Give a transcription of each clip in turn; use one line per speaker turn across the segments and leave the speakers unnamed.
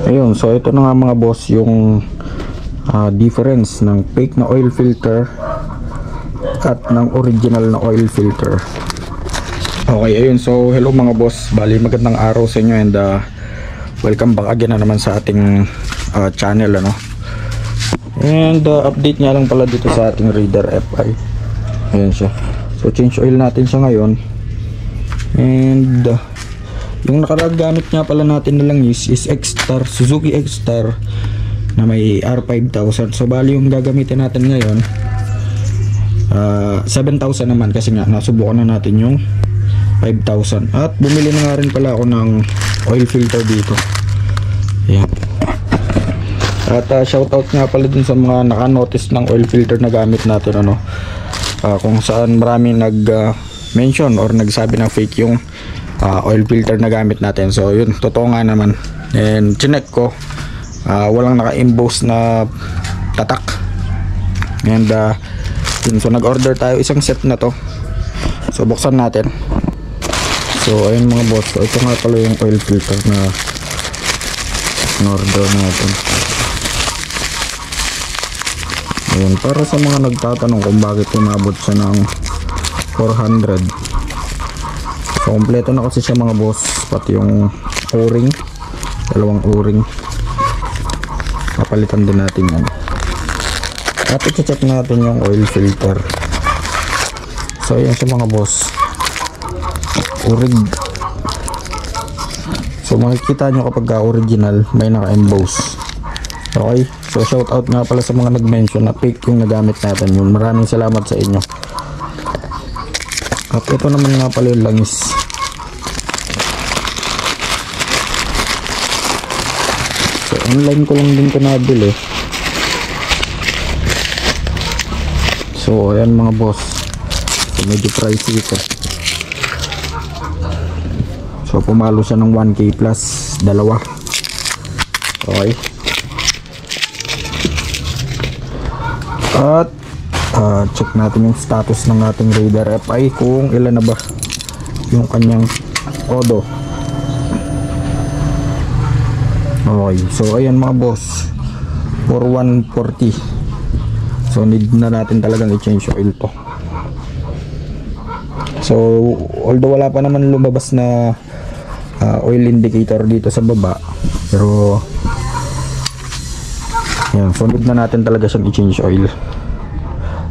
Ayun, so ito na nga mga boss yung difference ng fake na oil filter at ng original na oil filter. Okay, ayun, so hello mga boss, bali magandang araw sa inyo and welcome back again na naman sa ating channel, ano. And update nga lang pala dito sa ating Raider FI. Ayan siya, so change oil natin siya ngayon. And yung nakaragamit nga pala natin na lang is X-Star, Suzuki X-Star na may R5000. So bali yung gagamitin natin ngayon 7,000 naman, kasi nga nasubukan na natin yung 5,000. At bumili na nga rin pala ako ng oil filter dito. Ayan. At shoutout nga pala dun sa mga naka-notice ng oil filter na gamit natin, ano. Kung saan marami nag-mention or nagsabi na fake yung oil filter na gamit natin. So yun, totoo nga naman. And chinek ko, walang naka-emboss na tatak. And yun, so nag-order tayo isang set na to. So buksan natin. So ayun mga boss, so ito nga pala yung oil filter na in-order natin. Ayun, para sa mga nagtatanong kung bakit umabot siya ng 400. So kompleto na kasi siya mga boss, pati yung o-ring, dalawang o-ring. Papalitan din natin yan. At i-check natin yung oil filter. So ayan siya mga boss, o-ring. So makikita nyo kapag original may naka-emboss. Okay, so shout out nga pala sa mga nag-mention na fake yung nagamit natin yun. Maraming salamat sa inyo. At ito naman nga pala yung langis. So online ko lang din ito nabili. So ayan mga boss, so medyo pricey ito. So pumalo siya ng 1K plus dalawa. Okay. At check natin yung status ng ating Raider FI, kung ilan na ba yung kanyang odo. Okay, so ayan mga boss, 4140. So need na natin talagang i-change oil to. So although wala pa naman lumabas na oil indicator dito sa baba, pero yan, so need na natin talaga siyang i-change oil.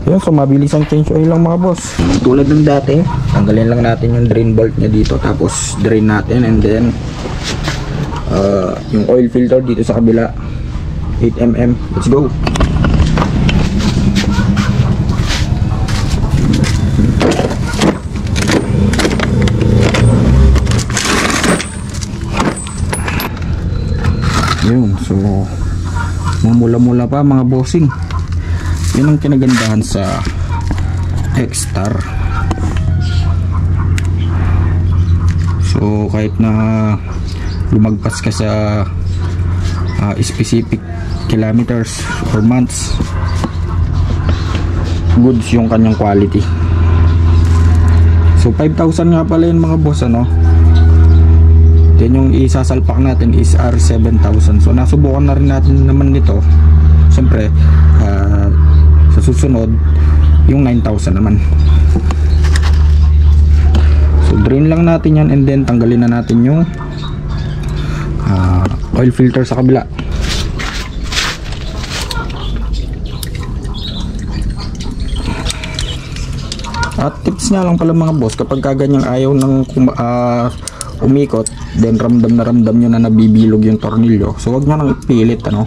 Yan, so mabilis ang change oil lang mga boss. Tulad ng dati, tanggalin lang natin yung drain bolt nya dito, tapos drain natin, and then yung oil filter dito sa kabila 8mm. Let's go. Yun, so mamula-mula pa mga bossing. Yun ang kinagandahan sa X-Star. So kahit na lumagpas ka sa specific kilometers or months, goods yung kanyang quality. So 5,000 nga pala yun mga boss, ano. Then yung isasalpak natin is R7000. So nasubukan na rin natin naman nito. Siyempre sa susunod yung 9,000 naman. So drain lang natin yan, and then tanggalin na natin yung oil filter sa kabila. At tips nga lang pala mga boss, kapag kaganyang ayaw ng umikot, then ramdam nyo na nabibilog yung tornilyo, so wag nyo nang ipilit, ano.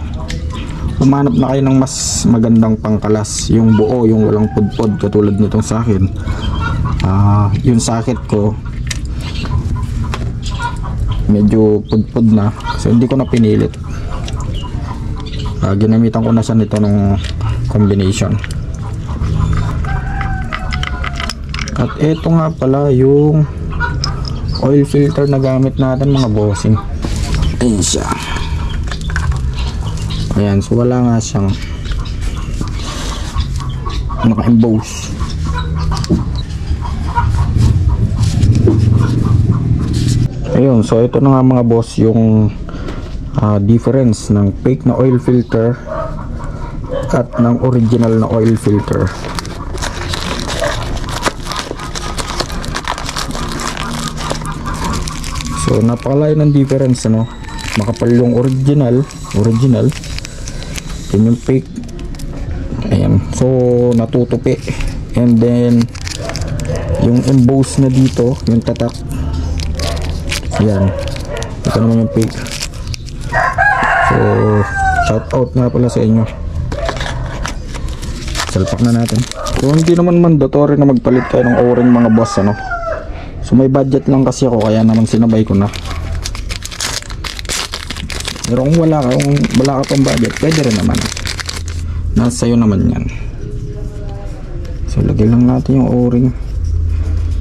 Humanap na kayo ng mas magandang pangkalas, yung buo, yung walang pudpod, katulad nitong sa akin. Yung socket ko medyo pudpod na, so hindi ko na pinilit. Ginamitan ko na siya nito ng combination. At ito nga pala yung oil filter na gamit natin mga bossing. Ayan siya. Ayan, so wala nga siyang naka-emboss. Ayun, so ito na nga mga boss yung difference ng fake na oil filter at ng original na oil filter. So napakalayo ng difference, ano. Makapal yung original yun yung fake. Ayan, so natutupi. And then yung emboss na dito, yung tatak, ayan, ito naman yung fake. So shout out nga pala sa inyo. Salpak na natin. So hindi naman mandatory na magpalit tayo ng o-ring, mga boss, ano. So may budget lang kasi ako, kaya naman sinabay ko na. Pero kung wala ka pang budget, pwede rin naman. Nasa iyo naman yan. So lagay lang natin yung o-ring.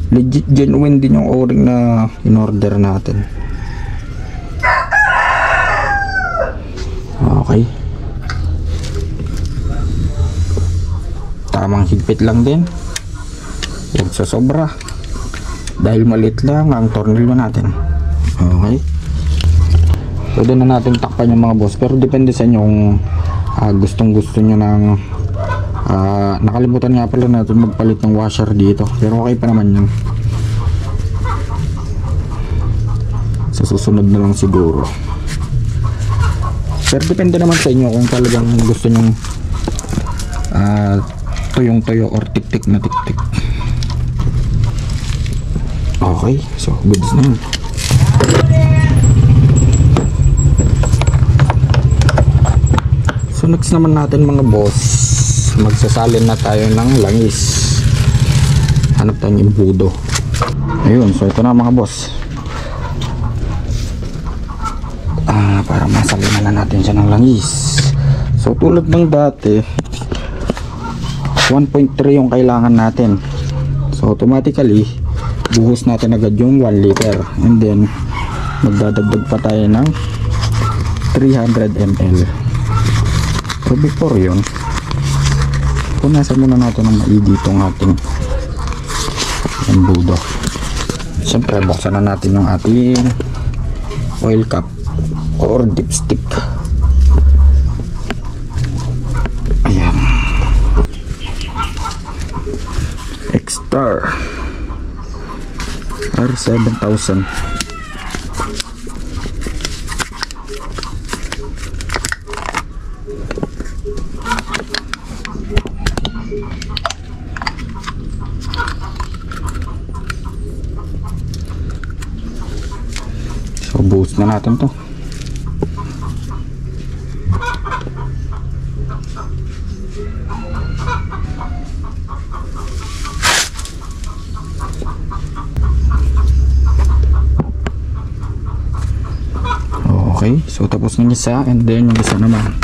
Legit genuine din yung o-ring na in-order natin. Okay. Tamang higpit lang din. Huwag sa sobra. Dahil maliit lang ang tornilyo natin. Okay. Pwede na natin takpan yung mga boss. Pero depende sa inyo kung gustong gusto nyo ng nakalimutan nga pala natin magpalit ng washer dito. Pero okay pa naman yun. Sa susunod na lang siguro. Pero depende naman sa inyo kung talagang gusto nyo tuyong-tuyo or tik-tik na tik-tik. Okay, so goods na yun. So next naman natin, mga boss, magsasalin na tayo ng langis. Hanap tayo ng imbudo. Ayun, so ito na, mga boss. Para masalin na natin siya ng langis. So tulad ng dati, 1.3 yung kailangan natin. So automatically buhos natin agad yung 1 liter, and then magdadagdag pa tayo ng 300 ml. So before yun, punasan muna natin ng maigi itong ating embudo. Siyempre buksan na natin yung ating oil cap or dipstick. Ayan, X-Star R7000. So boost na natin to. Okay, so tapos ng isa, and then yung isa naman.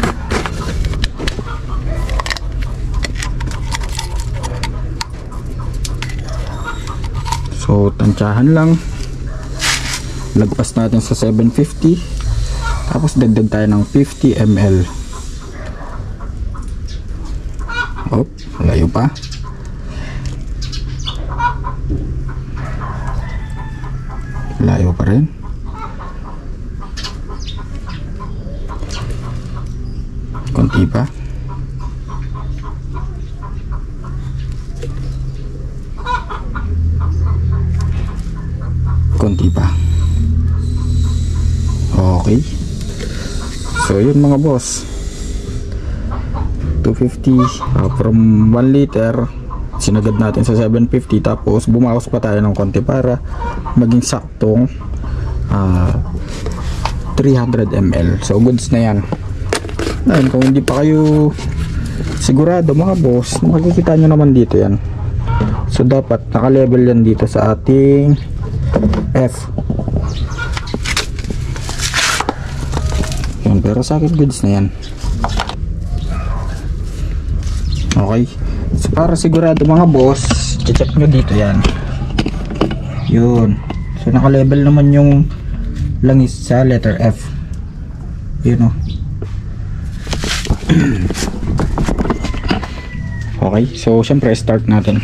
So tansyahan lang, lagpas natin sa 750, tapos dagdag tayo ng 50 ml. Oh, layo pa. Layo pa rin. Konti pa. Konti pa. Okay. So yun, mga boss. 250 from 1 liter sinagad natin sa 750, tapos bumawas pa tayo ng konti para maging saktong 300 ml. So goods na yan. Ayun, kung hindi pa kayo sigurado, mga boss, makikita nyo naman dito yan. So dapat naka-level yan dito sa ating F. Yan, pero sa akin goods na yan. Okay, so para sigurado, mga boss, i-check nyo dito yan. Yun, so naka-level naman yung langis sa letter F. Yun, o. Okay, so syempre start natin.